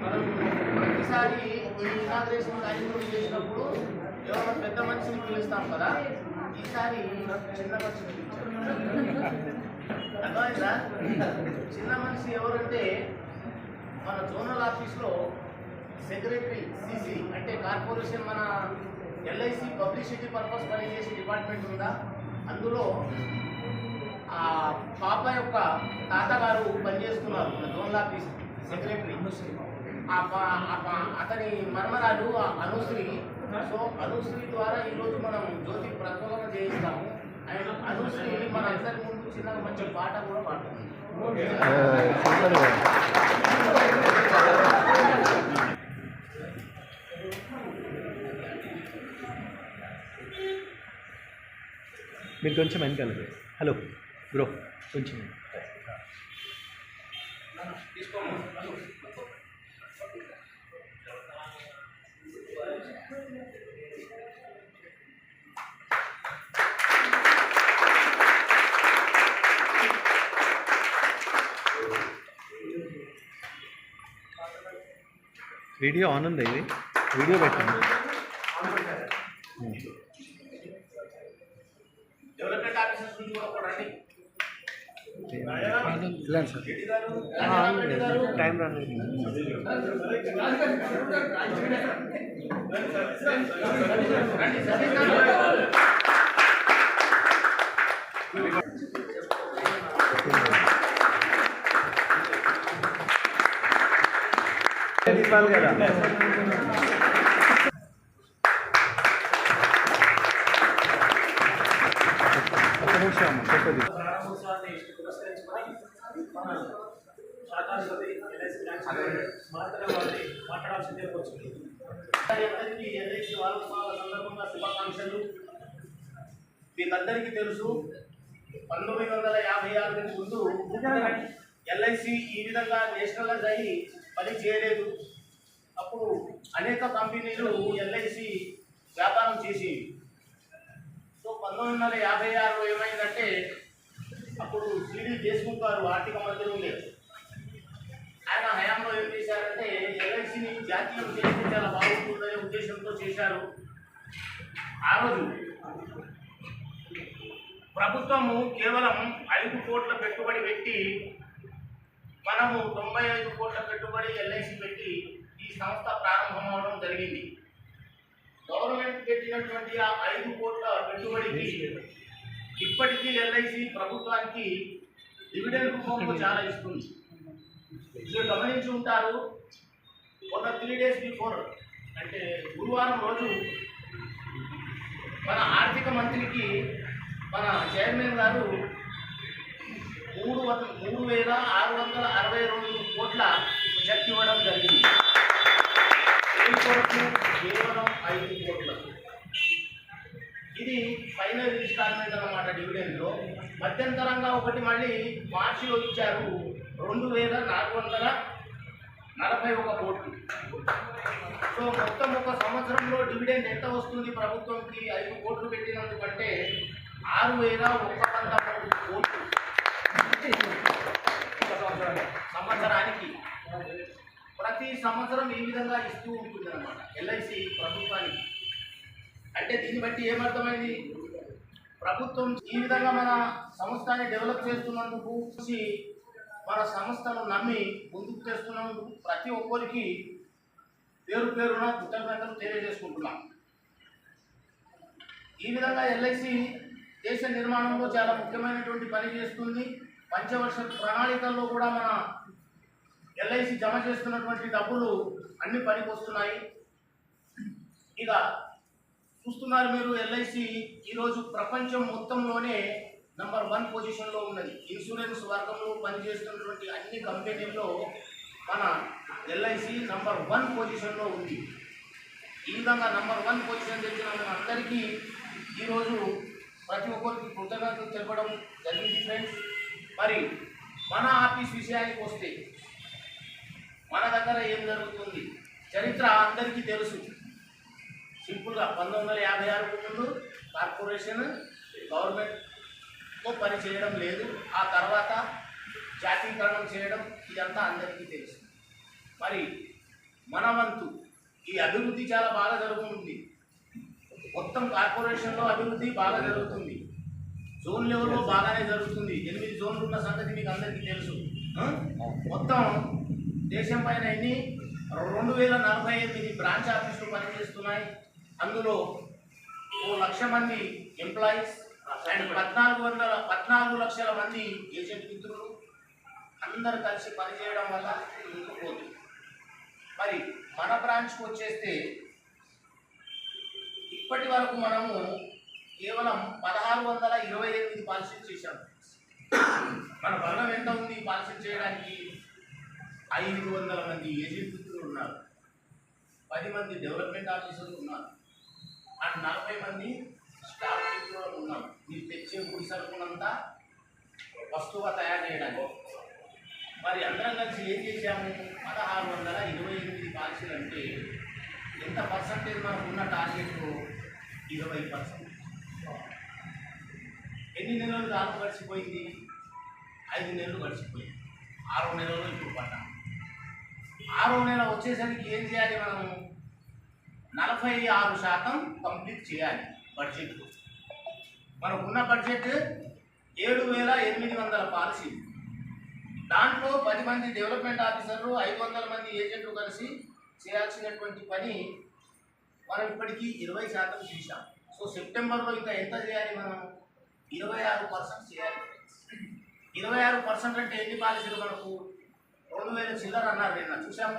మనం ప్రతిసారి ఈ ఇనాగ్రేషన్ కార్యక్రమం చేసినప్పుడు ఎవరైనా పెద్ద మనిషిని పిలుస్తాం కదా, ఈసారి చిన్న మనిషిని పిలిచారు. అర్థమైందా? చిన్న మనిషి ఎవరంటే మన జోనల్ ఆఫీస్లో సెక్రటరీ సిసి అంటే కార్పొరేషన్ మన ఎల్ఐసి పబ్లిసిటీ పర్పస్ పనిచేసే డిపార్ట్మెంట్ ఉందా, అందులో ఆ పాప యొక్క తాతగారు పనిచేస్తున్నారు మన జోనల్ ఆఫీస్ సెక్రటరీ. అతని మర్మరాలు అనుశ్రీ. సో అనుశ్రీ ద్వారా ఈరోజు మనం జ్యోతి ప్రజ్వలన చేయిస్తాము. అండ్ అనుశ్రీ మన అందరి ముందు చిన్న మంచి పాట కూడా పాడుతుంది. మీరు కొంచెం వెనకాల. హలో బ్రో, కొంచెం వీడియో ఆన్ ఉంది. ఇది వీడియో పెట్టండి. డెవలప్మెంట్ ఆఫీసర్స్ నుంచి కూడా రండి. టైం రన్ దీపాలు కదా. ప్రారంభోత్సవాన్ని పురస్కరించుకొని శాఖాధిపతి మాట్లాడాల్సిందే వచ్చింది. ఎల్ఐసి వారోత్సవాల సందర్భంగా శుభాకాంక్షలు. మీకందరికీ తెలుసు 1956 ముందు ఎల్ఐసి ఈ విధంగా నేషనలైజ్ అయ్యి పని చేయలేదు. అప్పుడు అనేక కంపెనీలు ఎల్ఐసి వ్యాపారం చేసేవి. సో 1956లో ఏమైందంటే అప్పుడు సిడి దేశ్ముఖ్ గారు ఆర్థిక మంత్రి ఉండేది. ఆయన హయాంలో ఏం చేశారంటే ఎల్ఐసిని జాతీయం చేస్తే చాలా బాగుంటుందనే ఉద్దేశంతో చేశారు. ఆ రోజు ప్రభుత్వము కేవలం 5 కోట్ల పెట్టుబడి పెట్టి, మనము 95 కోట్ల పెట్టుబడి ఎల్ఐసి పెట్టి ఈ సంస్థ ప్రారంభం అవడం జరిగింది. గవర్నమెంట్ పెట్టినటువంటి ఆ 5 కోట్ల పెట్టుబడికి ఇప్పటికీ ఎల్ఐసి ప్రభుత్వానికి డివిడెండ్ రూపంలో చాలా ఇస్తుంది. మీరు గమనించి ఉంటారు, ఒక 3 days బిఫోర్ అంటే గురువారం రోజు మన ఆర్థిక మంత్రికి మన చైర్మన్ గారు 3,662 కోట్ల చెక్ ఇవ్వడం జరిగింది. కేవలం 5 కోట్లకు. ఇది ఫైనల్ ఇన్స్టాల్మెంట్ అన్నమాట డివిడెండ్లో. మధ్యంతరంగా ఒకటి మళ్ళీ మార్చిలో ఇచ్చారు 2,441 కోట్లు. సో మొత్తం ఒక సంవత్సరంలో డివిడెండ్ ఎంత వస్తుంది ప్రభుత్వంకి? 5 కోట్లు పెట్టినందుకంటే 6,113 కోట్లు సంవత్సరానికి. ప్రతి సంవత్సరం ఈ విధంగా ఇస్తూ ఉంటుంది అన్నమాట ఎల్ఐసి ప్రభుత్వానికి. అంటే దీన్ని బట్టి ఏమర్థమైంది? ప్రభుత్వం ఈ విధంగా మన సంస్థని డెవలప్ చేస్తున్నందుకు, మన సంస్థను నమ్మి ముందుకు చేస్తున్నందుకు ప్రతి ఒక్కరికి పేరు పేరున కృతజ్ఞతలు తెలియజేసుకుంటున్నాం. ఈ విధంగా ఎల్ఐసి దేశ నిర్మాణంలో చాలా ముఖ్యమైనటువంటి పని చేస్తుంది. పంచవర్ష ప్రణాళికల్లో కూడా మన ఎల్ఐసి జమ చేస్తున్నటువంటి డబ్బులు అన్ని పనికి వస్తున్నాయి. ఇక చూస్తున్నారు మీరు, ఎల్ఐసి ఈరోజు ప్రపంచం మొత్తంలోనే నంబర్ 1 పొజిషన్లో ఉన్నది. ఇన్సూరెన్స్ వర్గంలో పనిచేస్తున్నటువంటి అన్ని కంపెనీల్లో మన ఎల్ఐసి నంబర్ 1 పొజిషన్లో ఉంది. ఈ విధంగా నంబర్ 1 పొజిషన్ తెచ్చిన అందరికీ ఈరోజు ప్రతి ఒక్కరికి కృతజ్ఞతలు తెలపడం జరిగింది ఫ్రెండ్స్. మరి మన ఆఫీస్ విషయానికి వస్తే మన దగ్గర ఏం జరుగుతుంది చరిత్ర అందరికీ తెలుసు. సింపుల్గా 1956 ముందు కార్పొరేషన్ గవర్నమెంట్తో పని చేయడం లేదు. ఆ తర్వాత జాతీకరణం చేయడం, ఇదంతా అందరికీ తెలుసు. మరి మన వంతు ఈ అభివృద్ధి చాలా బాగా జరుగుతుంది. మొత్తం కార్పొరేషన్లో అభివృద్ధి బాగా జరుగుతుంది. జోన్ లెవెల్లో బాగానే జరుగుతుంది. 8 జోన్లు ఉన్న సంగతి మీకు అందరికీ తెలుసు. మొత్తం దేశం పైన 2048 బ్రాంచ్ ఆఫీసులు పనిచేస్తున్నాయి. అందులో 1,00,000 మంది ఎంప్లాయీస్ అండ్ 14 లక్షల మంది ఏజెంట్ మిత్రులు అందరు కలిసి పనిచేయడం వల్ల ముందుకు పోతుంది. మరి మన బ్రాంచ్కి వచ్చేస్తే ఇప్పటి వరకు మనము కేవలం 1628 పాలసీలు చేశాము. మన బలం ఎంత ఉంది పాలసీలు చేయడానికి? 500 మంది ఏజెంట్ మిత్రులు ఉన్నారు, 10 మంది డెవలప్మెంట్ ఆఫీసర్లు ఉన్నారు, అండ్ 40 మంది స్టాఫ్ మిత్రులు ఉన్నారు. మీరు తెచ్చే గుడి సరుకునంతా వస్తువుగా తయారు చేయడానికి. మరి అందరం కలిసి ఏం చేశాము? 1628 పాలసీలు అంటే ఎంత పర్సంటేజ్ మనకు ఉన్న టార్గెట్? 20%. ఎన్ని నెలలు కాలం గడిచిపోయింది? 5 నెలలు గడిచిపోయింది. 6వ నెలలో ఇప్పుడు పడ్డాం. 6వ నెల వచ్చేసరికి ఏం చేయాలి? మనము 46% కంప్లీట్ చేయాలి బడ్జెట్. మనకున్న బడ్జెట్ 7,800 పాలసీలు. దాంట్లో 10 మంది డెవలప్మెంట్ ఆఫీసర్లు, 500 మంది ఏజెంట్లు కలిసి చేయాల్సినటువంటి పని మనం ఇప్పటికీ 20% చేశాం. సో సెప్టెంబర్లో ఇంకా ఎంత చేయాలి? మనం 26% చేయాలి. 26% అంటే ఎన్ని పాలసీలు? మనకు 2,000 చిల్లర అన్నారు నిన్న చూసాము.